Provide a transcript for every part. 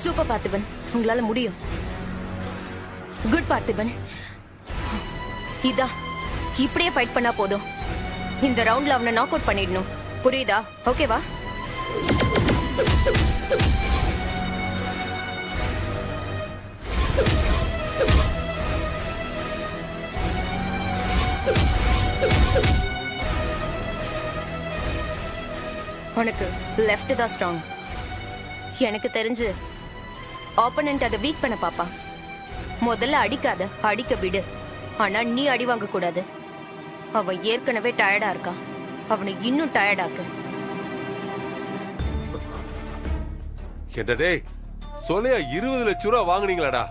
Super Parthiban, உங்களால முடியும். Good Parthiban. இதா இப்படியே ஃபைட் பண்ணா போதும். இந்த ரவுண்ட்ல அவனை நாக் அவுட் பண்ணிடணும். புரியுதா? ஓகேவா? உனக்கு லெஃப்ட் தான் ஸ்ட்ராங். எனக்கு தெரிஞ்சு ஆப்போனன்ட் அதை வீக் பண்ண பாப்பா. முதல்ல அடிக்காத, அடிக்க விடு. ஆனா நீ அடி வாங்க கூடாது. அவன் ஏற்கனவே டயர்டா இருக்கான். அவனை இன்னும் டயர்டாக்கு. என்னடே சொல்லையா 20 லட்சம் ரூபா வாங்குனீங்களாடா?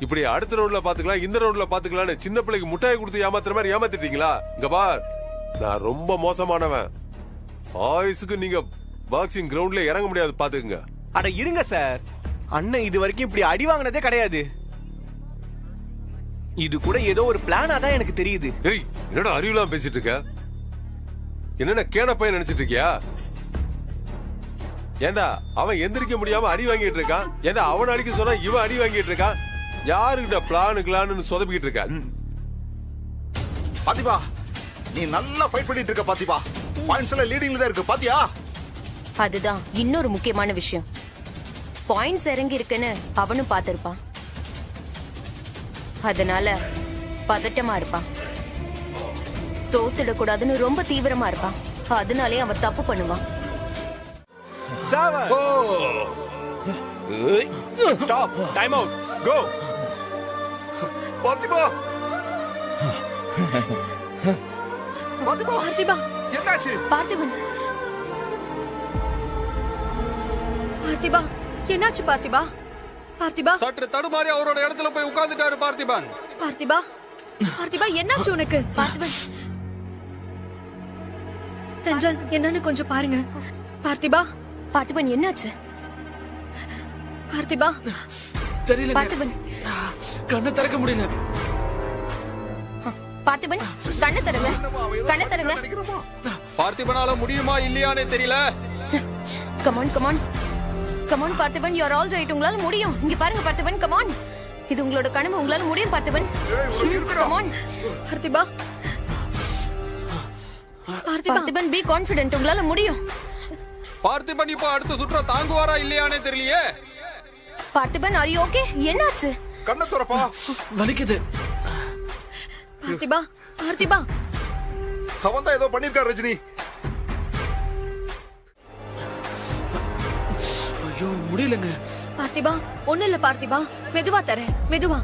இப்படி அடுத்த ரவுண்ட்ல பாத்துக்கலாம், இந்த ரவுண்ட்ல பாத்துக்கலாம்னு சின்ன பிள்ளைக்கு முட்டாய் கொடுத்து ஏமாத்துற மாதிரி ஏமாத்திட்டீங்களா? இங்க பார், நான் ரொம்ப மோசமானவன். ஆயுசுக்கு நீங்க பாக்ஸிங் கிரவுண்ட்ல இறங்க முடியாது, பாத்துக்குங்க. அட இருங்க சார், அண்ணன் இது வரைக்கும் இப்படி அடி வாங்கினதே கிடையாது. இது கூட ஏதோ ஒரு பிளானா தான் எனக்கு தெரியுது. ஏய், என்னடா அறிவுலாம் பேசிட்டு இருக்க? என்னென்ன கேன பையன் நினைச்சிட்டு இருக்கியா? ஏண்டா அவன் எந்திரிக்க முடியாம அடி வாங்கிட்டு இருக்கான். ஏண்டா அவன் அடிக்க சொன்னா இவன் அடி வாங்கிட்டு இருக்கான். யாருக்கிட்ட பிளானு சொதப்பிக்கிட்டு இருக்க? பாத்திபா, நீ நல்லா ஃபைட் பண்ணிட்டு இருக்க பாத்திபா. பாயிண்ட்ஸ் எல்லாம் லீடிங்ல தான் இருக்கு பாத்தியா? அதுதான் இன்னொரு முக்கியமான விஷயம். பாயிண்ட்ஸ் இறங்கி இருக்குன்னு அவனும் பார்த்திருப்பான். அதனால பதட்டமா இருப்பான். தோத்துடக்கூடாதுன்னு ரொம்ப தீவிரமா இருப்பான். அதனாலே அவன் தப்பு பண்ணுவான். ஸ்டாப், டைம் அவுட், கோ. பாத்திபா, பாத்திபா, பார்த்திபா, என்னாச்சு? பார்த்திபன், பார்த்திபா, என்னாச்சு பார்த்திபா? பார்த்திபா, சற்று தடுமாறி அவரோட இடத்துல போய் உட்கார்ந்துட்டாரு பார்த்திபன். பார்த்திபா, பார்த்திபா, என்னாச்சு உனக்கு? பார்த்திபன், தஞ்சன் என்னன்னு கொஞ்சம் பாருங்க. பார்த்திபா, பார்த்திபன் என்னாச்சு? பார்த்திபா, தெரியல, பார்த்திபன், கண்ணை திறக்க முடியல. பார்த்திபன், கண்ணை தருங்க, கண்ணை தருங்க. பார்த்திபனால முடியுமா இல்லையானே தெரியல. Come on, come on, come on Parthiban, you are all right. உங்களால முடியும். இங்க பாருங்க பார்த்திபன், கமான். இது உங்களோட கனவு. உங்களால முடியும் பார்த்திபன். கமான் பார்த்திபா, பார்த்திபன், பி கான்ஃபிடென்ட். உங்களால முடியும். பார்த்திபன் இப்ப அடுத்த சுற்ற தாங்குவாரா இல்லையானே தெரியலையே. Parthiban, are you okay? என்னாச்சு? கண்ணை திறப்பா. வலிக்குது. பார்த்திபா, பார்த்திபா, அவன் தான் ஏதோ பண்ணிருக்கான் ரஜினி. ஐயோ முடியலங்க. பார்த்திபா, ஒண்ணு இல்ல பார்த்திபா, மெதுவா தரேன், மெதுவா.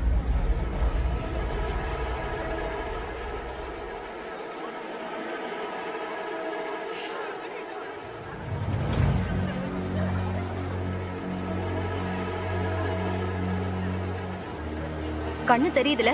கண்ணு தெரியுதுல?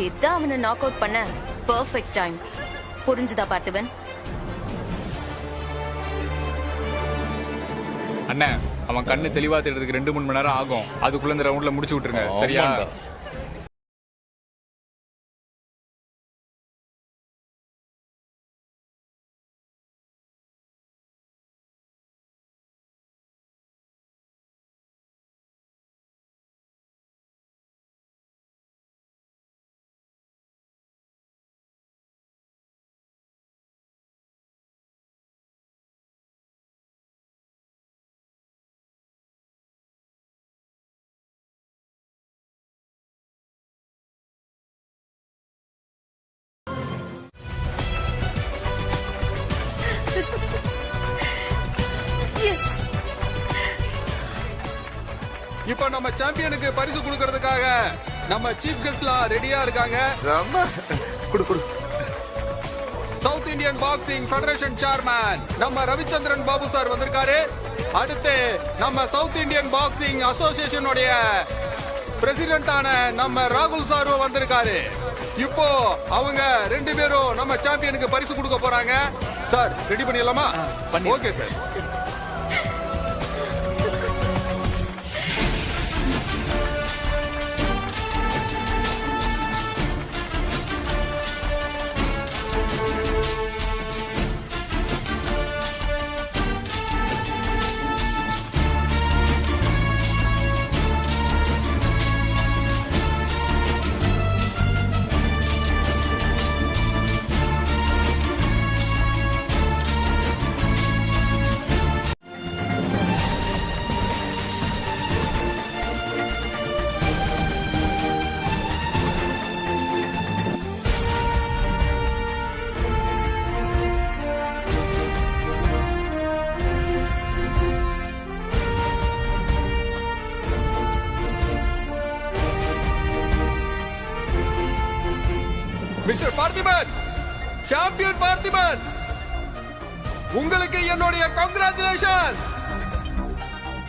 இதான் அவனை நாக் அவுட் பண்ண பெர்ஃபெக்ட் டைம். புரிஞ்சுதா பார்த்திபன்? அண்ணன், அவன் கண்ணு தெளிவா தேடுறதுக்கு 2-3 மணி நேரம் ஆகும். அதுக்குள்ள இந்த ரவுண்ட்ல முடிச்சு விட்டுருங்க, சரியா? இப்ப நம்ம சாம்பியனுக்கு பரிசு கொடுக்கறதுக்காக நம்ம சீஃப் கெஸ்ட்லாம் ரெடியா இருக்காங்க. குடு south Indian boxing federation chairman நம்ம ரவிச்சந்திரன் பாபு சார் வந்திருக்காரு. அடுத்து நம்ம சவுத் இந்தியன் பாக்ஸிங் அசோசியேஷனுடைய பிரசிடென்டான நம்ம ராகுல் சாரும் வந்திருக்காரு. இப்போ அவங்க 2 பேரும் நம்ம சாம்பியனுக்கு பரிசு கொடுக்க போறாங்க. சார் ரெடி பண்ணிடலாமா? Okay sir. Mister Parthiban, champion Parthiban, உங்களுக்கு என்னுடைய கங்க்ராச்சுலேஷன்.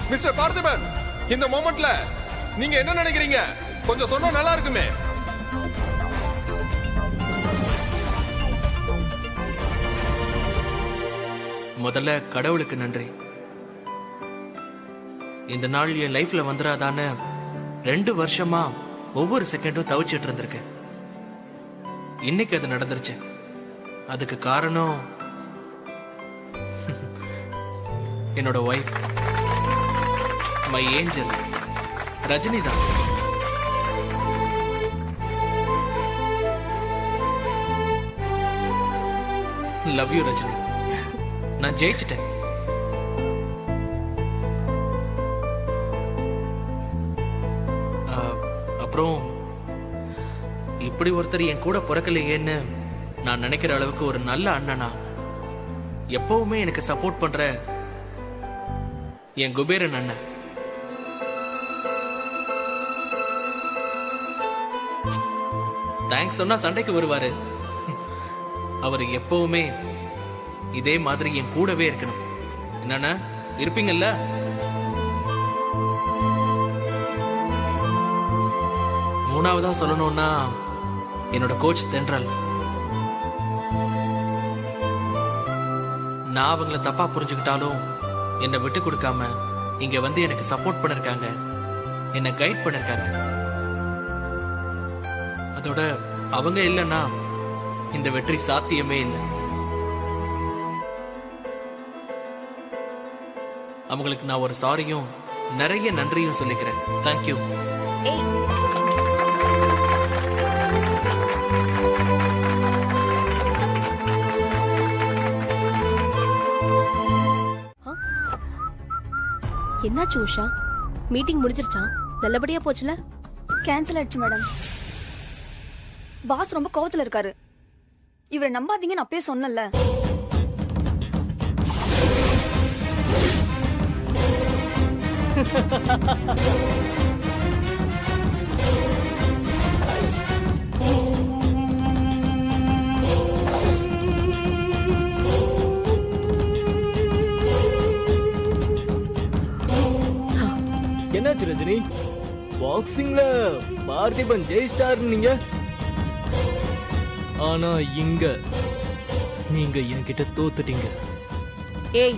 மிஸ்டர் பார்த்திபன், இந்த மொமெண்ட்ல நீங்க என்ன நினைக்கிறீங்க? கொஞ்சம் சொன்னா நல்லா இருக்குமே. முதல்ல கடவுளுக்கு நன்றி. இந்த நாள் என் லைஃப்ல வந்துடாதான்னு 2 வருஷமா ஒவ்வொரு செகண்டும் தவிச்சிட்டு இருந்திருக்கேன். இன்னைக்கு அது நடந்துருச்சு. அதுக்கு காரணம் என்னோட ஒய்ஃப், மை ஏஞ்சல் ரஜினி தான். Love you Rajini. நான் ஜெயிச்சிட்டேன். அப்புறம் இப்படி ஒருத்தர் என் கூட பிறக்கலையேன்னு நான் நினைக்கிற அளவுக்கு ஒரு நல்ல அண்ணனா, எப்பவுமே எனக்கு சப்போர்ட் பண்ற என் குபேரன் அண்ணன். தேங்க்ஸ் சொன்னா சண்டைக்கு வருவாரு. அவர் எப்பவுமே இதே மாதிரி என் கூடவே இருக்கணும். என்னன்னா இருப்பீங்கல்ல? மூணாவதா சொல்லணும்னா என்னோட கோச் தென்றல். நான் அவங்கள தப்பா புரிஞ்சுக்கிட்டாலும் என்னை விட்டு கொடுக்காம இங்க வந்து எனக்கு சப்போர்ட் பண்ணிருக்காங்க, என்னை கைட் பண்ணிருக்காங்க. அதோட அவங்க இல்லைன்னா இந்த வெற்றி சாத்தியமே இல்லை. அவங்களுக்கு நான் ஒரு சாரியும் நிறைய நன்றியும் சொல்லிக்கிறேன். தேங்க்யூ. என்னாச்சு உஷா? மீட்டிங் முடிஞ்சிருச்சா? நல்லபடியா போச்சுல? கேன்சல் ஆயிடுச்சு மேடம். பாஸ் ரொம்ப கோவத்துல இருக்காரு. இவரை நம்பாதீங்கன்னு அப்பயே சொன்னல. என்னாச்சு ரஜினி? பாக்ஸிங்ல பார்த்திபன் ஜெயிஸ்டார் நீங்க, ஆனா இங்க நீங்க என்கிட்ட தோத்துட்டீங்க. ஏய்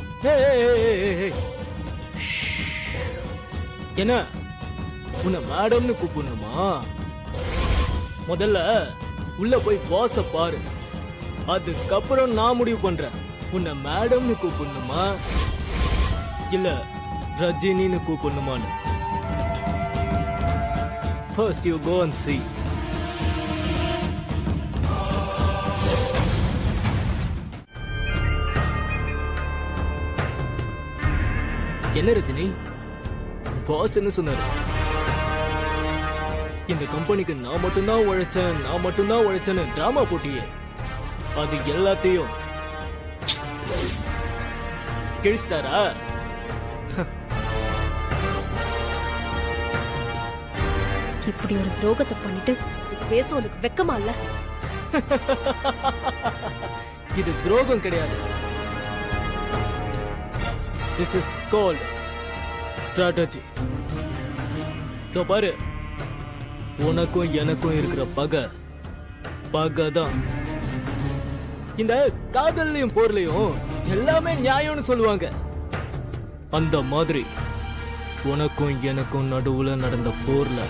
என்ன உன்னை மேடம்னு கூப்பிடணுமா? முதல்ல உள்ள போய் பாஸ பாரு, அதுக்கப்புறம் நான் முடிவு பண்றேன் உன்னை மேடம்னு கூப்பிடணுமா இல்ல ரஜினின்னு கூப்பிடணுமான்னு. First you go and see. என்ன ரஜினி, பாஸ் என்ன சொன்னாரு? இந்த கம்பெனிக்கு நான் மட்டும்தான் உழைச்சேன்னு டிராமா போட்டியே, அது எல்லாத்தையும் கிழிச்சிட்டாரா? இப்படி ஒரு துரோகத்தை பண்ணிட்டு பேச உனக்கு வெக்கமா இல்ல? இது துரோகம் கிடையாது. This is called strategy. இதோ பாரு, உனக்கும் எனக்கும் இருக்கிற பகை தான். இந்த காதல்லையும் போர்லையும் எல்லாமே நியாயம்னு சொல்லுவாங்க. அந்த மாதிரி உனக்கும் எனக்கும் நடுவுல நடந்த போர்ல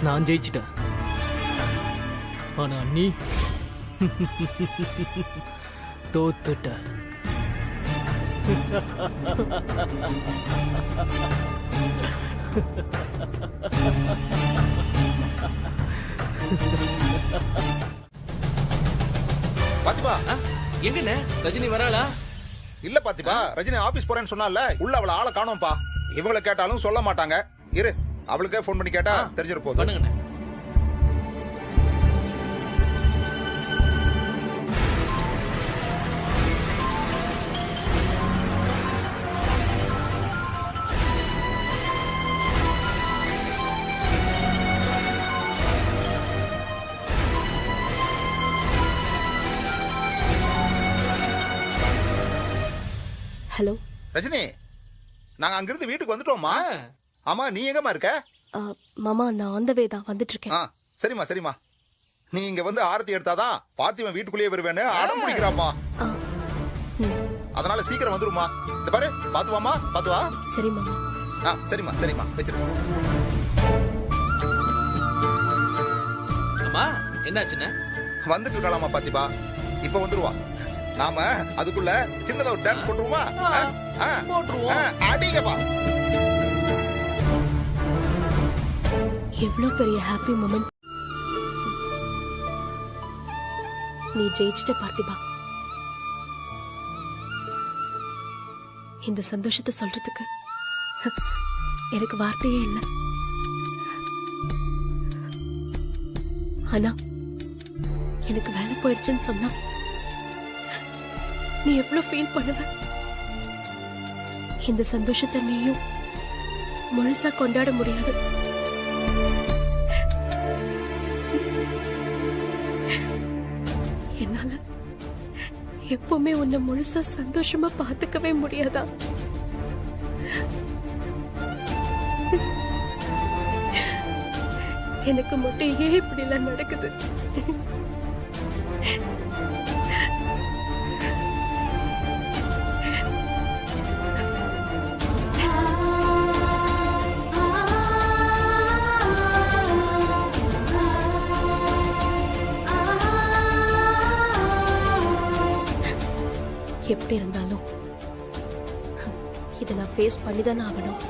நான் ஜெயிச்சிட்டேன். ஆனா நீ தோத்துட்ட. பாத்திமா எங்கண்ணே ரஜினி வராளா? இல்ல பாத்திமா, ரஜினி ஆபீஸ் போறேன்னு சொன்னால உள்ள அவளை ஆளை காணோம்பா. இவங்களை கேட்டாலும் சொல்ல மாட்டாங்க. இரு, அவளுக்கே போன் பண்ணி கேட்டா தெரிஞ்சிரு போகுது. பண்ணுங்கண்ணே. ஹலோ ரஜினி, நாங்க அங்கிருந்து வீட்டுக்கு வந்துட்டோம்மா. ஆமா, நீ எங்கம்மா இருக்க? மாமா, நான் ஆன் த வே தான் வந்துட்டு இருக்கேன். சரிம்மா சரிம்மா. நீ இங்க வந்து ஆரத்தி எடுத்தாதான் பார்த்திவன் வீட்டுக்குள்ளேயே வருவேன்னு அடம் பிடிக்கிறாம்மா. அதனால சீக்கிரம் வந்துருமா. இந்த பாரு, பாத்துவாமா, பாத்துவா. சரி மாமா. சரிம்மா சரிம்மா, வச்சிரு. அம்மா, என்னாச்சுண்ணே? வந்துட்டு இருக்கலாமா பாத்திபா, இப்ப வந்துருவா. நாம அதுக்குள்ள சின்னதா ஒரு டான்ஸ் போட்டுருவோமா? அடிங்கப்பா. எவ்வளவு பெரிய ஹாப்பி மொமெண்ட். நீ ஜெயிச்சிட்ட பார்த்திபா. இந்த சந்தோஷத்தை சொல்றதுக்கு எனக்கு வார்த்தையே இல்லை. ஆனா எனக்கு வேலை போயிடுச்சுன்னு சொன்னா நீ எவ்வளவு ஃபீல் பண்ணுவ? இந்த சந்தோஷத்தை நீயும் முழுசா கொண்டாட முடியாது. என்னால எப்பவுமே உன்னை முழுசா சந்தோஷமா பாத்துக்கவே முடியாதா? எனக்கு மட்டும் ஏன் இப்படி எல்லாம் நடக்குது? எப்படி இருந்தாலும் இதை நான் ஃபேஸ் பண்ணிதானே ஆகணும்.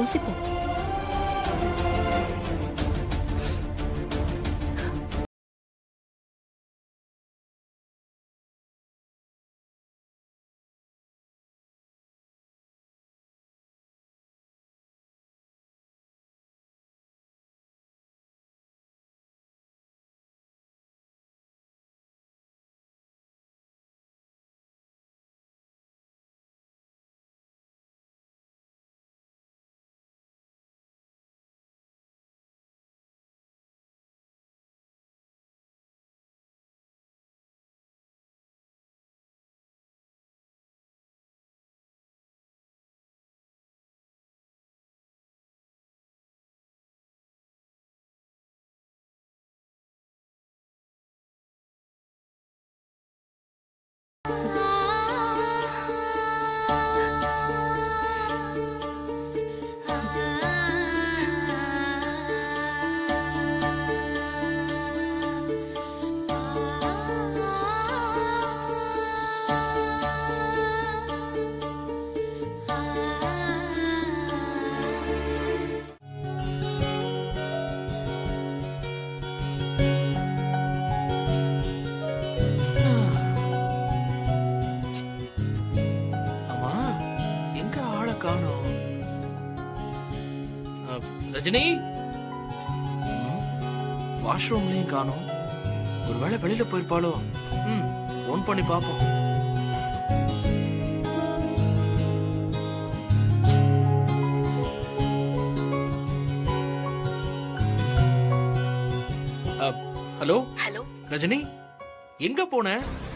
யோசிப்போம். ரஜினி, வாஷ்ரூம்லயும் காணோம். ஒருவேளை வெளியில போயிருப்பாளோ? போன் பண்ணி பாப்போம். ஹலோ ஹலோ ரஜினி, எங்க போன?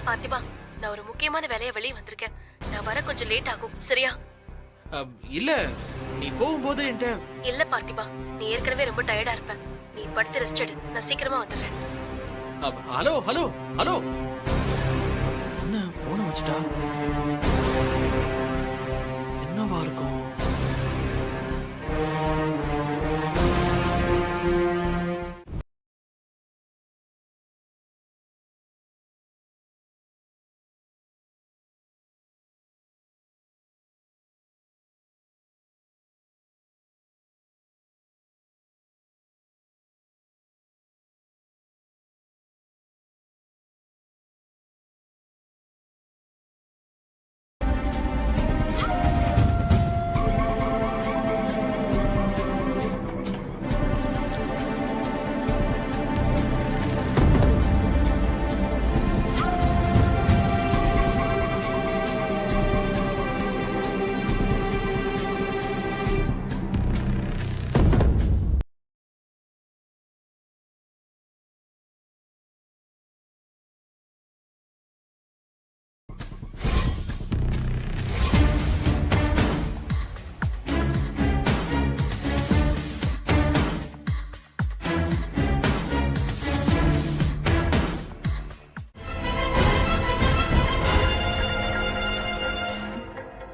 பார்த்திபா, நான் ஒரு முக்கியமான வேலையை வெளியே வந்திருக்கேன். நான் வர கொஞ்சம் லேட் ஆகும், சரியா? இல்ல, நீ போகும்போது என்கிட்ட. இல்ல பார்த்திபா, நீ ஏற்கனவே ரொம்ப டயர்டா இருப்ப. நீ படுத்து ரெஸ்ட் எடு, நான் சீக்கிரமா வந்துடுறேன். ஹலோ ஹலோ ஹலோ, என்ன போன வச்சுட்டா? என்னவா இருக்கும்?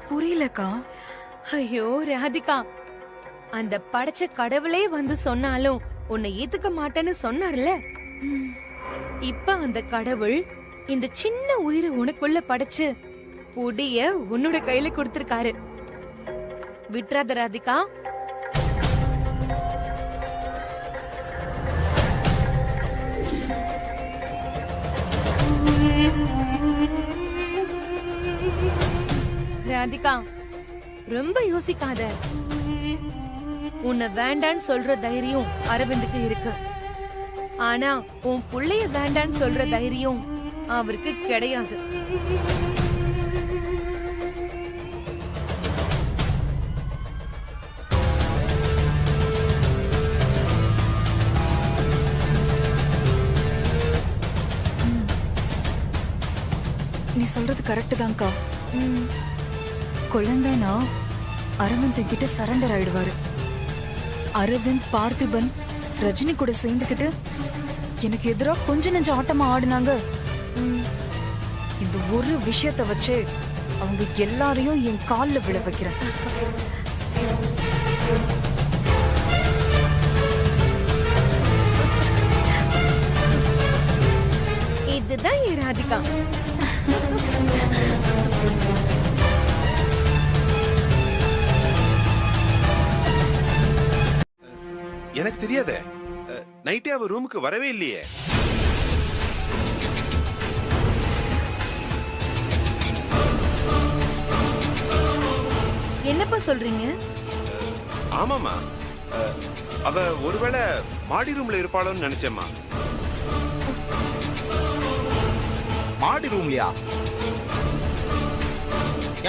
புரியலக்கா. ஐயோ ராதிகா, அந்த படைச்ச கடவுளே வந்து சொன்னாலும் உன்னை ஏத்துக்க மாட்டேன்னு சொன்னார்ல. இப்ப அந்த கடவுள் இந்த சின்ன உயிரை உனக்குள்ள படைச்சு புடிய உன்னோட கையில கொடுத்திருக்காரு. விட்றாத ராதிகா. ராதிகா, ரொம்ப யோசிக்காத. உன்னை வேண்டான்னு சொல்ற தைரியம் அரவிந்துக்கு இருக்கு. ஆனா உன் புள்ளைய வேண்டான்னு சொல்ற தைரியம் அவருக்கு கிடையாது. நீ சொல்றது கரெக்ட் தான்க்கா. குழந்தைனா அரவிந்த் கிட்ட சரண்டர் ஆயிடுவாரு. அரவிந்த், பார்த்திபன், ரஜினி கூட சேர்ந்துக்கிட்டு எனக்கு எதிராக கொஞ்ச நெஞ்ச ஆட்டமா ஆடுனாங்க. இந்த ஒரு விஷயத்த வச்சு அவங்க எல்லாரையும் என் கால்ல விழ வைக்கிறேன். இதுதான் என் ராதிகா. எனக்கு தெரியாத. நைட்டே அவ ரூமுக்கு வரவே இல்லையே. என்னப்பா சொல்றீங்க? ஆமாமா, அவ ஒருவேளை மாடி ரூம்ல இருப்பாளோன்னு நினைச்சேம்மா. மாடி ரூம்லயா?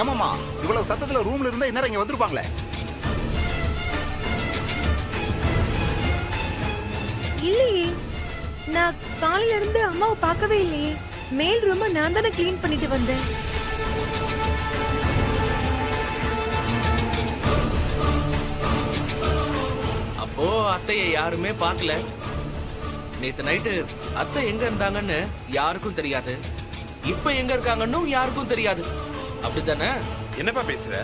ஏமாமா, இவ்வளவு சத்தத்துல ரூம்ல இருந்தா இந்நேரம் இங்க வந்திருப்பாங்களே. இல்லையே, நான் காலையில இருந்து அம்மாவை பார்க்கவே இல்லையே. மேல் ரூம நான் தானே கிளீன் பண்ணிட்டு வந்தேன். அப்போ அத்தைய யாருமே பார்க்கல. நேத்து நைட்டு அத்தை எங்க இருந்தாங்கன்னு யாருக்கும் தெரியாது. இப்ப எங்க இருக்காங்கன்னு யாருக்கும் தெரியாது. அப்படித்தானே? என்னப்பா பேசுற?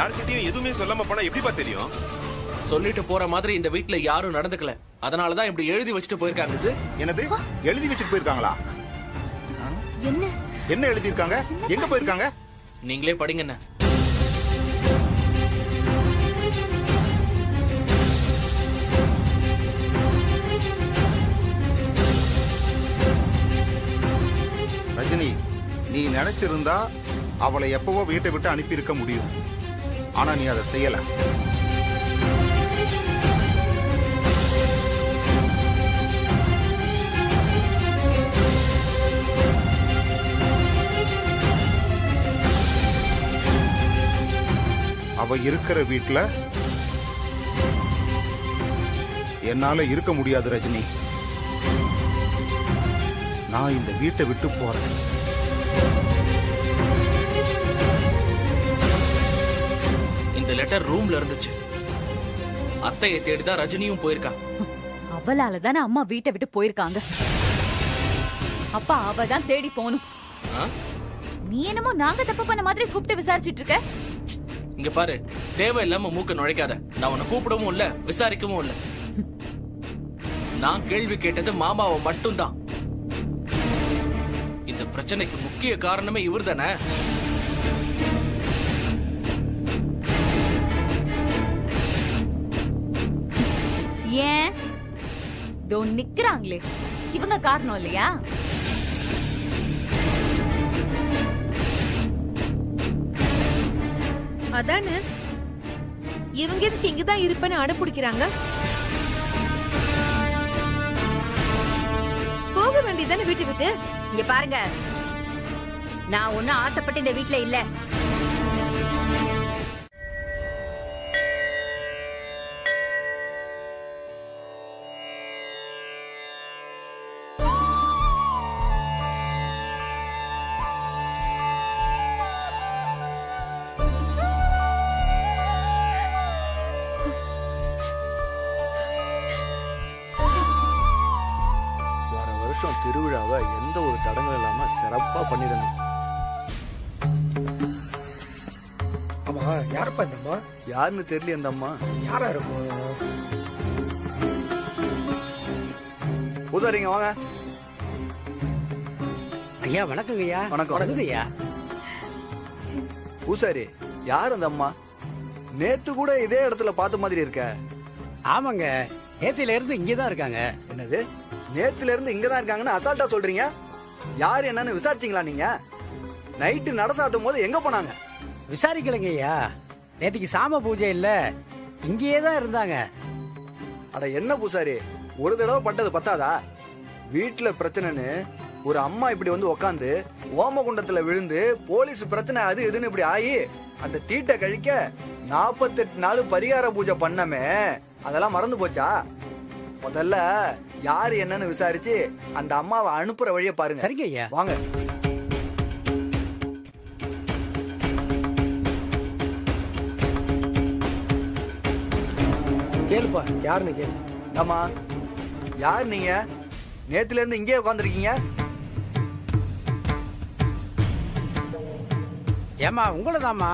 யார்கிட்டயும் எதுவுமே சொல்லாம போனா எப்படிப்பா தெரியும்? சொல்லிட்டு போற மாதிரி இந்த வீட்ல யாரும் நடந்துக்கல. அதனாலதான் இப்படி எழுதி வச்சுட்டு போயிருக்காங்க. என்னது எழுதி வச்சுட்டு போயிருக்காங்களா? என்ன என்ன எழுதி இருக்காங்க? எங்க போயிருக்காங்க? நீங்களே படிங்க. ரஜினி, நீ நினைச்சிருந்தா அவளை எப்பவோ வீட்டை விட்டு அனுப்பி இருக்க முடியும். ஆனா நீ அதை செய்யல. அவ இருக்கிற வீட்டுல என்னால இருக்க முடியாது ரஜினி. நான் இந்த வீட்டை விட்டு போறேன். இந்த லெட்டர் ரூம்ல இருந்துச்சு. அத்தையை தேடிதான் ரஜினியும் போயிருக்கா. அவளால தானே அம்மா வீட்டை விட்டு போயிருக்காங்க. அப்பா அவ தான் தேடி போகணும். ஆ? நீ என்னமோ நாங்க தப்பு பண்ண மாதிரி கூப்பிட்டு விசாரிச்சிட்டு இருக்க. இங்க பாரு, தேவையில்லாம மூக்க நுழைக்காத. நான் உன்னை கூப்பிடவும் இல்ல, விசாரிக்கவும் இல்ல. நான் கேள்வி கேட்டது மாமாவை மட்டும்தான். இந்த பிரச்சனைக்கு முக்கிய காரணமே இவர் தானே. ஏன் தோ நிக்கிறாங்களே, இவங்க காரணம் இல்லையா? அதானே, இவங்க எதுக்கு இங்கதான் இருப்பேன்னு அடம்பிடிக்கிறாங்க? போக வேண்டியதானே வீட்டை விட்டு. இங்க பாருங்க, நான் ஒன்னும் ஆசைப்பட்டு இந்த வீட்ல இல்ல. திருவிழாவை எந்த ஒரு தடங்களும் இல்லாம சிறப்பா பண்ணிடணும். ஆமா, யாரப்பா இந்த அம்மா? யாருன்னு தெரியல. இந்த அம்மா யாரா இருக்கும்? பூசாரிங்க வாங்க. ஐயா வணக்கங்க ஐயா. வணக்கம் ஐயா. பூசாரி, யார் அந்த அம்மா? நேத்து கூட இதே இடத்துல பார்த்த மாதிரி இருக்க. ஆமாங்க, நேத்தில இருந்து இங்கதான் இருக்காங்க. என்னது, நேத்துல இருந்து இங்கதான் இருக்காங்கன்னு அசால்ட்டா சொல்றீங்க? யார் என்னன்னு விசாரிச்சீங்களா நீங்க? நைட்டு நட சாத்தும் போது எங்க போனாங்க? விசாரிக்கலங்க ஐயா, நேத்திக்கு சாம பூஜை இல்ல, இங்கேயே தான் இருந்தாங்க. அட என்ன பூசாரி, ஒரு தடவை பட்டது பத்தாதா? வீட்டுல பிரச்சனைன்னு ஒரு அம்மா இப்படி வந்து உக்காந்து ஓமகுண்டத்துல விழுந்து போலீஸ் பிரச்சனை அது இதுன்னு இப்படி ஆகி அந்த தீட்டை கழிக்க 48 நாள் பரிகார பூஜை பண்ணமே, அதெல்லாம் மறந்து போச்சா? முதல்ல யாரு என்னன்னு விசாரிச்சு அந்த அம்மாவை அனுப்புற வழிய பாருங்க. சரிங்க ஐயா. வாங்க. கேளுப்பா, யாருன்னு கேளு. ஆமா, யார் நீங்க? நேத்துல இருந்து இங்கே உட்காந்துருக்கீங்க. ஏமா உங்களதாமா?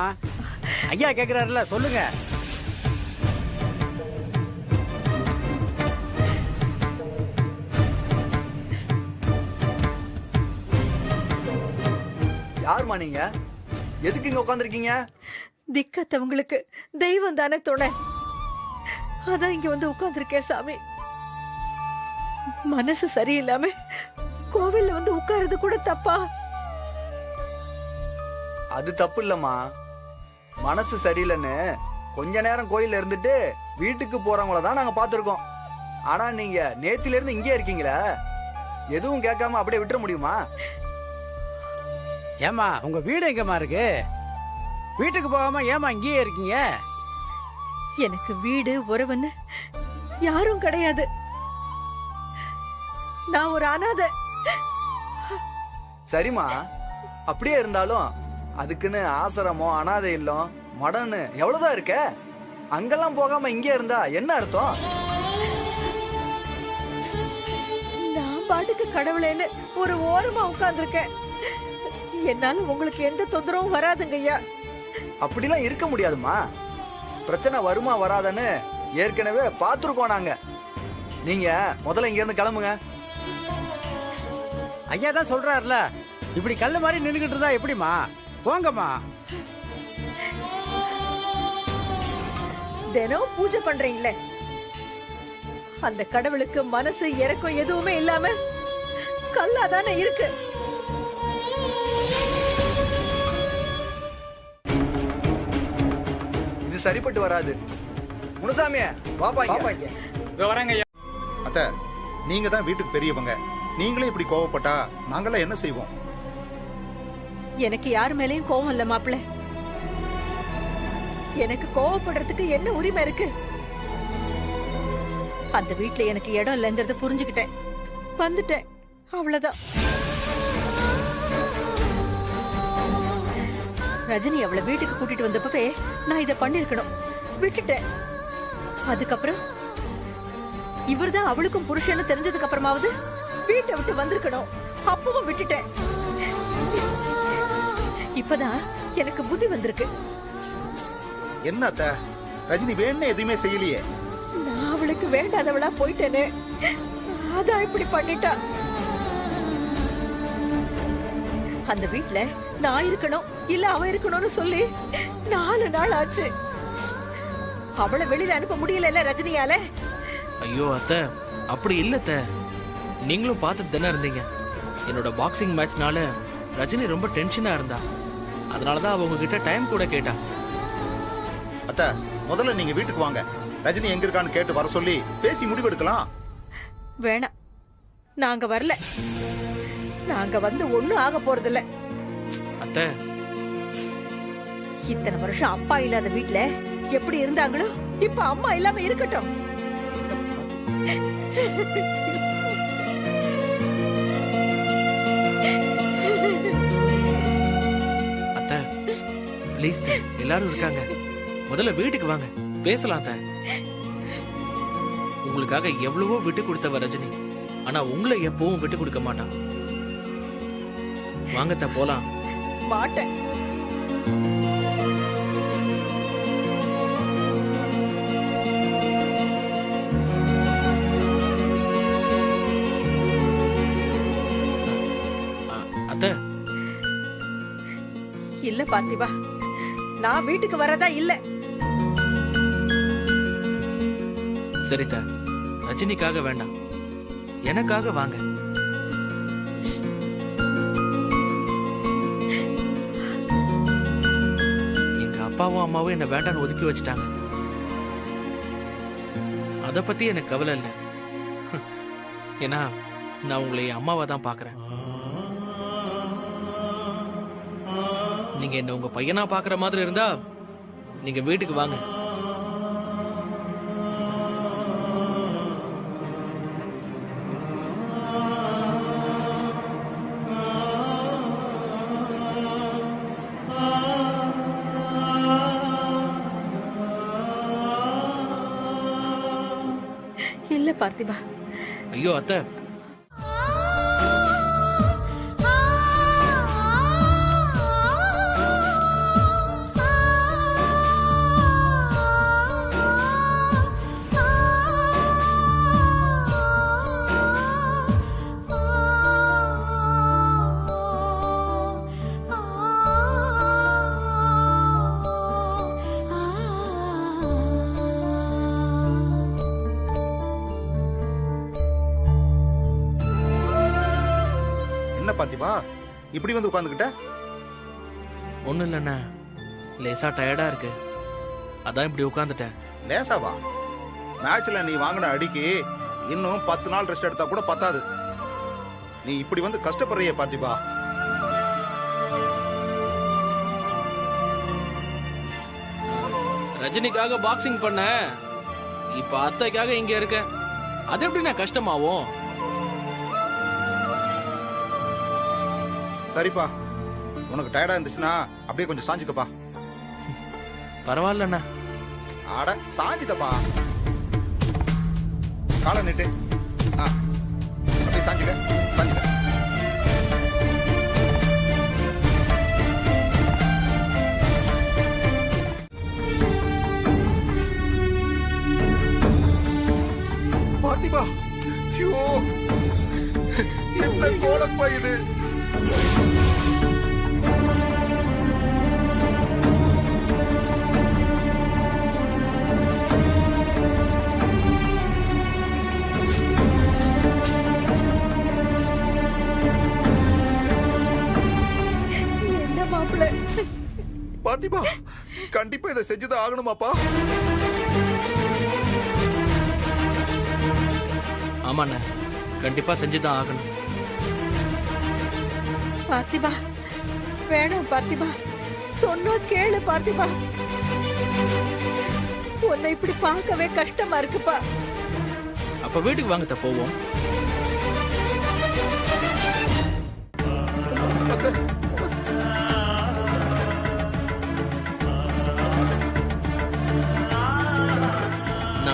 ஐயா கேக்குறாருல, சொல்லுங்க. யாருமா நீங்க? எதுக்கு இங்க உட்காந்துருக்கீங்க? திக்கத்தவங்களுக்கு தெய்வம் தானே துணை. அதான் இங்க வந்து உட்கார்ந்துருக்கேன் சாமி. மனசு சரியில்லாம கோவில்ல வந்து உட்கார்றது கூட தப்பா? அது தப்பு இல்லம்மா. மனசு சரியில்லைன்னு கொஞ்ச நேரம் கோயில்ல இருந்துட்டு வீட்டுக்கு போறவங்கள தான் நாங்க பாத்துருக்கோம். ஆனா நீங்க நேத்தில இருந்து இங்கே இருக்கீங்களா? எதுவும் கேட்காம அப்படியே விட்டுற முடியுமா? ஏமா உங்க வீடு எங்கம்மா இருக்கு? வீட்டுக்கு போகாம ஏமா இங்கேயே இருக்கீங்க? எனக்கு வீடு உறவுன்னு யாரும் கிடையாது. நான் ஒரு அனாதை. சரிம்மா, அப்படியே இருந்தாலும் அதுக்குன்னு ஆசிரமம், அனாதை இல்லம், மடன்னு எவ்வளவுதான் இருக்க? அங்கெல்லாம் போகாம இங்கே இருந்தா என்ன அர்த்தம்? நான் பாட்டுக்கு கடவுளேன்னு ஒரு ஓரமா உட்கார்ந்துருக்கேன். என்னால உங்களுக்கு எந்த தொந்தரவும் வராதுங்க ஐயா. அப்படிலாம் இருக்க முடியாதுமா. பிரச்சனை வருமா வராதன்னு ஏற்கனவே பாத்துருக்கோம் நாங்க. நீங்க முதல்ல இங்க இருந்து கிளம்புங்க. ஐயா தான் சொல்றாருல, இப்படி கல்லு மாதிரி நின்னுகிட்டு இருந்தா எப்படிமா? போங்கம்மா. தினம் பூஜை பண்றீங்களே, அந்த கடவுளுக்கு மனசு இறக்கம் எதுவுமே இல்லாம கல்லாதானே இருக்கு. இது சரிப்பட்டு வராது. முனுசாமியே பாப்பா வரேங்க. அத்த, நீங்க தான் வீட்டுக்கு பெரியவங்க. நீங்களே இப்படி கோவப்பட்டா நாங்களாம் என்ன செய்வோம்? எனக்கு யார் மேலயும் கோவம் இல்ல மாப்பிள்ள. எனக்கு கோவப்படுறதுக்கு என்ன உரிமை இருக்கு? அந்த வீட்டுல எனக்கு இடம் இல்லைங்கிறத புரிஞ்சுக்கிட்டேன், வந்துட்டேன், அவ்வளவுதான். ரஜினி அவளை வீட்டுக்கு கூட்டிட்டு வந்தப்பவே நான் இத பண்ணிருக்கணும், விட்டுட்டேன். அதுக்கப்புறம் இவர்தான் அவளுக்கும் புருஷன்னு தெரிஞ்சதுக்கு அப்புறமாவது வீட்டை விட்டு வந்திருக்கணும், அப்பவும் விட்டுட்டேன். இப்பதான் எனக்கு புத்தி வந்திருக்கு. என்ன அத்தை, ரஜினி வேணும்னு எதுவுமே செய்யலையே. நான் அவளுக்கு வேண்டாதவளா போயிட்டேனே, அதான் இப்படி பண்ணிட்டா. அந்த வீட்ல நான் இருக்கணும் இல்ல அவ இருக்கணும்னு சொல்லி 4 நாள் ஆச்சு. அவளை வெளியில அனுப்ப முடியல ரஜினியால. ஐயோ அத்தை, அப்படி இல்ல அத்தை. நீங்களும் பார்த்துட்டு தானே இருந்தீங்க. என்னோட பாக்ஸிங் மேட்ச்னால ரஜினி ரொம்ப டென்ஷனா இருந்தா. அதனாலதான் அவங்க கிட்ட டைம் கூட கேட்டா. அத்தை, முதல்ல நீங்க வீட்டுக்கு வாங்க, ரஜினி எங்க இருக்கான்னு கேட்டு வர சொல்லி பேசி முடிவெடுக்கலாம். வேணாம், நாங்க வரல. நாங்க வந்து ஒண்ணும் ஆக போறதில்ல. அத்தை, இத்தனை வருஷம் அப்பா இல்லாத வீட்ல எப்படி இருந்தாங்களோ இப்ப அம்மா இல்லாம இருக்கட்டும். அத்தை ப்ளீஸ், எல்லாரும் இருக்காங்க, முதல்ல வீட்டுக்கு வாங்க, பேசலாம். அத்தை, உங்களுக்காக எவ்வளவோ விட்டு கொடுத்தவ ரஜினி, ஆனா உங்களை எப்பவும் விட்டு கொடுக்க மாட்டான். வாங்கத்த போலாம். மாட்டேன். அத்தை, இல்ல பார்த்திபா, நான் வீட்டுக்கு வரதா இல்ல. சரிதா, ரஜினிக்காக வேண்டாம், எனக்காக வாங்க. எங்க அப்பாவும் அம்மாவும் என்ன வேண்டான்னு ஒதுக்கி வச்சுட்டாங்க. அத பத்தி எனக்கு கவலை இல்லை. ஏன்னா நான் உங்களை என் அம்மாவா தான் பாக்குறேன். நீங்க என்ன உங்க பையனா பாக்குற மாதிரி இருந்தா நீங்க வீட்டுக்கு வாங்க. இல்ல பார்த்திபா. ஐயோ அத்தை, பார்த்திபா, இப்படி வந்து உட்கார்ந்துகிட்ட? ஒண்ணும் இல்லண்ணா, லேசா டயர்டா இருக்கு, அதான் இப்படி உட்கார்ந்துட்டேன். லேசாவா? மேட்ச்ல நீ வாங்கின அடிக்கு இன்னும் 10 நாள் ரெஸ்ட் எடுத்தா கூட பத்தாது. நீ இப்படி வந்து கஷ்டப்படுறிய பார்த்திபா. ரஜினிக்காக பாக்ஸிங் பண்ண, இப்ப அத்தைக்காக இங்க இருக்க, அது எப்படி நான் கஷ்டமாவும்? சரிப்பா, உனக்கு டயர்டா இருந்துச்சுன்னா அப்படியே கொஞ்சம் சாஞ்சுக்கப்பா. பரவாயில்லண்ணா. ஆட சாஞ்சுக்கப்பா, காலை நீட்டு. அப்படியே சாஞ்சுக்க, சாஞ்சுக்க. பார்த்திபா, ஐயோ என்ன கோலப்பா இது! என்ன மாப்பிள்ள? பார்த்திபா, கண்டிப்பா இதை செஞ்சுதான் ஆகணுமாப்பா? ஆமாண்ணா, கண்டிப்பா செஞ்சுதான் ஆகணும். பார்த்திபா, வேணாம் பார்த்திபா, சொன்னா கேளு பார்த்திபா. உன்னை இப்படி பார்க்கவே கஷ்டமா இருக்குப்பா. அப்ப வீட்டுக்கு வாங்கத்த போவோம்.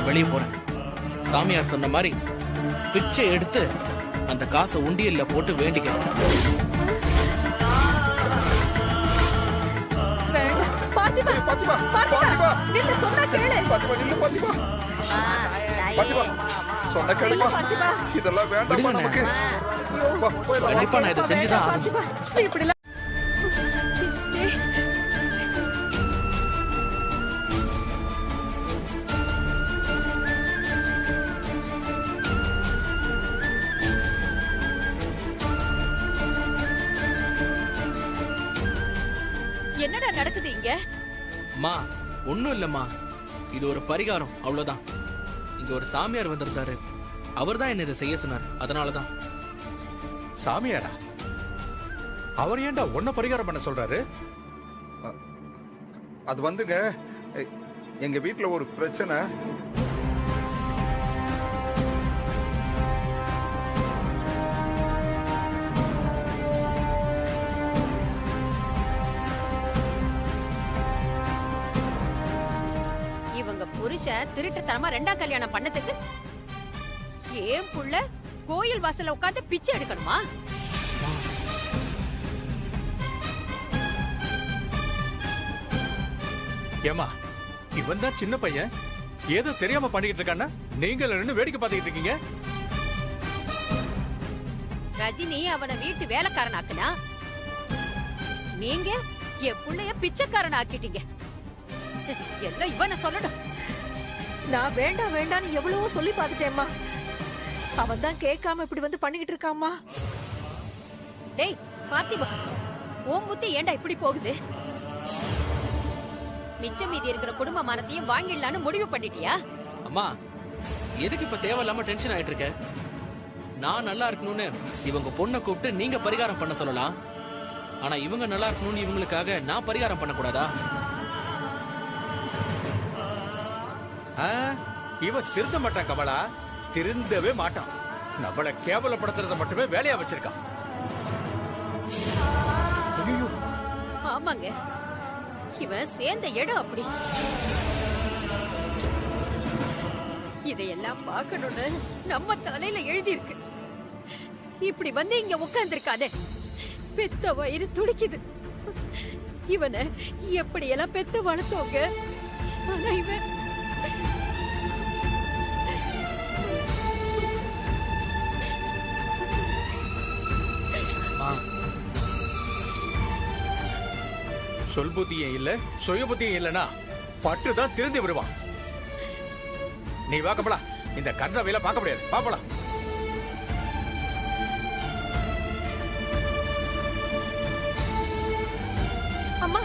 நான் வெளியே போறேன். சாமியார் சொன்ன மாதிரி பிச்சை எடுத்து அந்த காசை உண்டியல்ல போட்டு வேண்டிக்கிறேன். பாத்திமா, பாத்திமா, நில்லு, சொன்னா கேளு. பாத்திமா, நில்லு பாத்திமா. பாத்திமா, சொன்னா கேளுமா. இதெல்லாம் வேண்டாமா நமக்கு. கண்டிப்பா நான் இதை செஞ்சுதான் ஆகணும். இப்படி என்னடா நடக்குது இங்க? அம்மா ஒண்ணும் இல்லம்மா, இது ஒரு பரிகாரம், அவ்வளவுதான். இங்க ஒரு சாமியார் வந்திருந்தாரு, அவர்தான் என்ன இதை செய்ய சொன்னார், அதனாலதான். சாமியாரா? அவர் ஏன்டா உன்ன பரிகாரம் பண்ண சொல்றாரு? அது வந்துங்க, எங்க வீட்டுல ஒரு பிரச்சனை. இவங்க புருஷன் திருட்டுத்தனமா ரெண்டாம் கல்யாணம் பண்ணதுக்கு ஏன் புள்ள கோயில் வாசல்ல உட்கார்ந்து பிச்சை எடுக்கணுமா? ஏமா, இவன் தான் சின்ன பையன், ஏதோ தெரியாம பண்ணிக்கிட்டு இருக்கான்னா நீங்க ரெண்டு வேடிக்கை பார்த்துக்கிட்டு இருக்கீங்க. ரஜினி அவனை வீட்டு வேலைக்காரன் ஆக்குனா, நீங்க என் புள்ளைய பிச்சைக்காரன் ஆக்கிட்டீங்க. எல்லாம் இவனை சொல்லணும். நான் வேண்டாம் வேண்டான்னு எவ்வளவோ சொல்லி பார்த்துட்டேம்மா, அவன் தான் கேட்காம இப்படி வந்து பண்ணிக்கிட்டு இருக்காமா. டேய் பாத்திமா, உன் புத்தி ஏண்டா இப்படி போகுது? மிச்சம் மீதி இருக்கிற குடும்ப மானத்தையும் வாங்கிடலான்னு முடிவு பண்ணிட்டியா? அம்மா, எதுக்கு இப்ப தேவையில்லாம டென்ஷன் ஆயிட்டு இருக்க? நான் நல்லா இருக்கணும்னு இவங்க பொண்ணை கூப்பிட்டு நீங்க பரிகாரம் பண்ண சொல்லலாம். ஆனா இவங்க நல்லா இருக்கணும்னு இவங்களுக்காக நான் பரிகாரம் பண்ண கூடாதா? இவன் திருந்த மாட்டான் கமலா, திருந்தவே மாட்டான். நம்மளை கேவலப்படுத்துறத மட்டுமே வேலையா வச்சிருக்கான். ஆமாங்க, இவன் சேர்ந்த இடம் அப்படி. இதையெல்லாம் பார்க்கணும்னு நம்ம தலையில எழுதி இருக்கு. இப்படி வந்து இங்க உட்கார்ந்து இருக்காதே, பெத்த வயிறு துடிக்குது. இவனை எப்படி எல்லாம் பெத்து வளர்த்தோங்க. ஆனா இவன் சொல் புத்தியும் இல்ல, சுய புத்தியும் இல்லனா பட்டுதான் திருந்தி வருவான். நீ வா கமலா, இந்த கன்றவையில பார்க்க முடியாது, பாப்பலாம். அம்மா,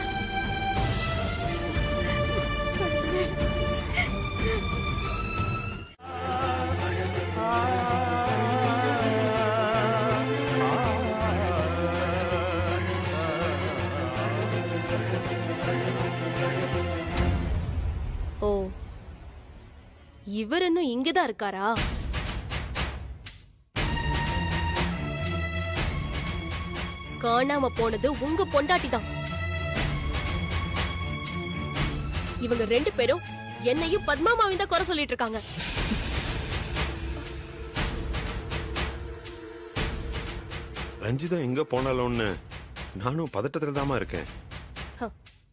ஓ, இவர் இன்னும் இங்கதான் இருக்காரா? காணாம போனது உங்க பொண்டாட்டி தான். இவங்க ரெண்டு பேரும் என்னையும் பத்மாமாவையும் தான் குறை சொல்லிட்டு இருக்காங்க. ரஞ்சிதா எங்க போனாலும்னு நானும் பதட்டத்துல தாமா இருக்கேன்.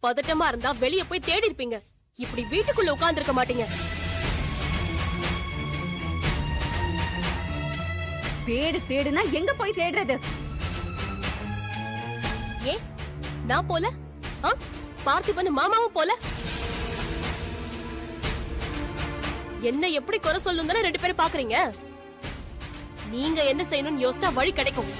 பதட்டமா இருந்தா வெளியே போய் தேடி இருப்பீங்க, இப்படி வீட்டுக்குள்ள உட்கார்ந்து இருக்க மாட்டீங்க. தேடுனா எங்க போய் தேடுறது? ஏன் நான் போல? பார்த்திபன் மாமாவும் போல? என்ன எப்படி குறை சொல்லணும் தானே ரெண்டு பேரும் பாக்குறீங்க. நீங்க என்ன செய்யணும்னு யோசிச்சா வழி கிடைக்கும்.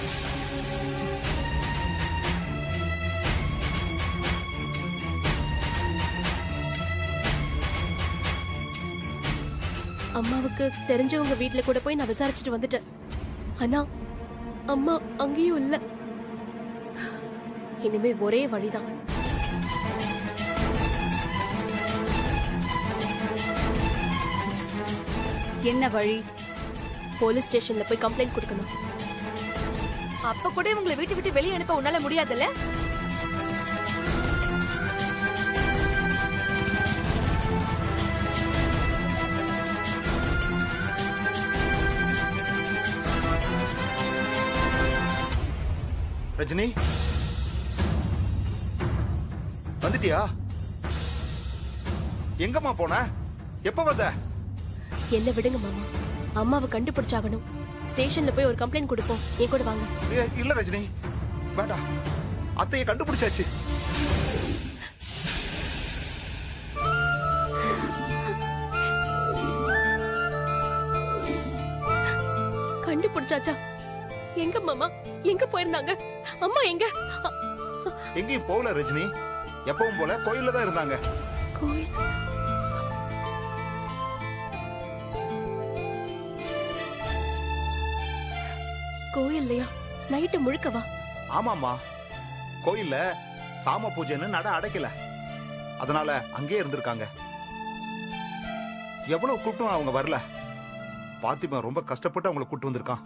அம்மாவுக்கு தெரிஞ்சவங்க வீட்டுல கூட போய் நான் விசாரிச்சுட்டு வந்துட்டேன். ஆனா அம்மா அங்கேயும் இல்ல. இனிமே ஒரே வழிதான். என்ன வழி? போலீஸ் ஸ்டேஷன்ல போய் கம்ப்ளைண்ட் கொடுக்கணும். அப்ப கூட உங்களை வீட்டு விட்டு வெளியே அனுப்ப உன்னால முடியாதுல்ல? ரஜினி வந்துட்டியா? எங்கம்மா போன? எப்ப வந்த? என்ன விடுங்க மாமா, அம்மாவை கண்டுபிடிச்சாகணும். ஸ்டேஷன்ல போய் ஒரு கம்ப்ளைண்ட் கொடுப்போம். என் கூட வாங்க. இல்ல ரஜினி வேண்டாம், அத்தையை கண்டுபிடிச்சாச்சு. கண்டுபிடிச்சாச்சா? எங்க மாமா? எங்க போயிருந்தாங்க? அம்மா எங்க? எங்கேயும் போகல ரஜினி, எப்பவும் போல கோயில்ல தான் இருந்தாங்க. கோயில்? கோயில்லையா? நைட்டு முழுக்கவா? ஆமாமா, கோயில்ல சாம பூஜைன்னு நட அடைக்கல, அதனால அங்கேயே இருந்திருக்காங்க. எவ்வளவு கூட்டம் அவங்க வரல. பாத்திமா ரொம்ப கஷ்டப்பட்டு அவங்களை கூட்டு வந்திருக்கான்.